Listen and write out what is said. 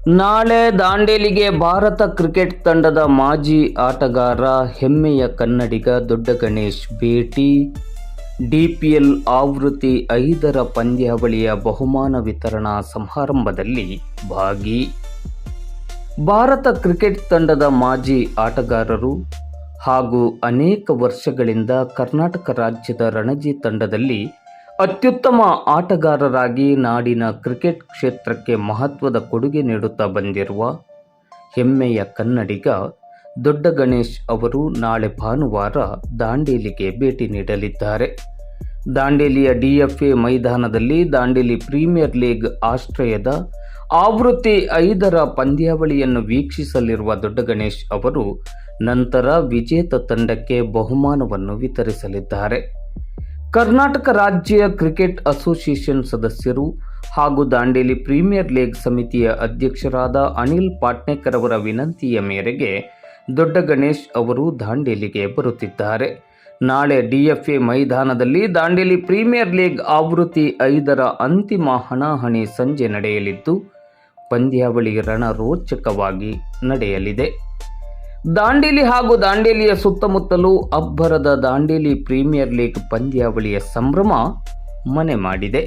ನಾಳೆ ದಾಂಡೇಲಿಗೆ ಭಾರತ ಕ್ರಿಕೆಟ್ ತಂಡದ ಮಾಜಿ ಆಟಗಾರ ಹೆಮ್ಮೆಯ ಕನ್ನಡಿಗ ದೊಡ್ಡ ಗಣೇಶ್ ಭೇಟಿ. ಡಿಪಿಎಲ್ ಆವೃತ್ತಿ 5ರ ಪಂದ್ಯಾವಳಿಯ ಬಹುಮಾನ ವಿತರಣಾ ಸಮಾರಂಭದಲ್ಲಿ ಭಾಗಿ. ಭಾರತ ಕ್ರಿಕೆಟ್ ತಂಡದ ಮಾಜಿ ಆಟಗಾರರು ಹಾಗೂ ಅನೇಕ ವರ್ಷಗಳಿಂದ ಕರ್ನಾಟಕ ರಾಜ್ಯದ ರಣಜಿ ತಂಡದಲ್ಲಿ ಅತ್ಯುತ್ತಮ ಆಟಗಾರರಾಗಿ ನಾಡಿನ ಕ್ರಿಕೆಟ್ ಕ್ಷೇತ್ರಕ್ಕೆ ಮಹತ್ವದ ಕೊಡುಗೆ ನೀಡುತ್ತಾ ಬಂದಿರುವ ಹೆಮ್ಮೆಯ ಕನ್ನಡಿಗ ದೊಡ್ಡ ಗಣೇಶ್ ಅವರು ನಾಳೆ ಭಾನುವಾರ ದಾಂಡೇಲಿಗೆ ಭೇಟಿ ನೀಡಲಿದ್ದಾರೆ. ದಾಂಡೇಲಿಯ DFA ಮೈದಾನದಲ್ಲಿ ದಾಂಡೇಲಿ ಪ್ರೀಮಿಯರ್ ಲೀಗ್ ಆಶ್ರಯದ ಆವೃತ್ತಿ 5ರ ಪಂದ್ಯಾವಳಿಯನ್ನು ವೀಕ್ಷಿಸಲಿರುವ ದೊಡ್ಡ ಗಣೇಶ್ ಅವರು ನಂತರ ವಿಜೇತ ತಂಡಕ್ಕೆ ಬಹುಮಾನವನ್ನು ವಿತರಿಸಲಿದ್ದಾರೆ. ಕರ್ನಾಟಕ ರಾಜ್ಯ ಕ್ರಿಕೆಟ್ ಅಸೋಸಿಯೇಷನ್ ಸದಸ್ಯರು ಹಾಗೂ ದಾಂಡೇಲಿ ಪ್ರೀಮಿಯರ್ ಲೀಗ್ ಸಮಿತಿಯ ಅಧ್ಯಕ್ಷರಾದ ಅನಿಲ್ ಪಾಟ್ನೇಕರ್ ಅವರ ವಿನಂತಿಯ ಮೇರೆಗೆ ದೊಡ್ಡ ಗಣೇಶ್ ಅವರು ದಾಂಡೇಲಿಗೆ ಬರುತ್ತಿದ್ದಾರೆ. ನಾಳೆ DFA ಮೈದಾನದಲ್ಲಿ ದಾಂಡೇಲಿ ಪ್ರೀಮಿಯರ್ ಲೀಗ್ ಆವೃತ್ತಿ 5ರ ಅಂತಿಮ ಹಣಾಹಣಿ ಸಂಜೆ ನಡೆಯಲಿದ್ದು ಪಂದ್ಯಾವಳಿ ರಣರೋಚಕವಾಗಿ ನಡೆಯಲಿದೆ. ದಾಂಡೇಲಿ ಹಾಗೂ ದಾಂಡೇಲಿಯ ಸುತ್ತಮುತ್ತಲೂ ಅಬ್ಬರದ ದಾಂಡೇಲಿ ಪ್ರೀಮಿಯರ್ ಲೀಗ್ ಪಂದ್ಯಾವಳಿಯ ಸಂಭ್ರಮ ಮನೆ ಮಾಡಿದೆ.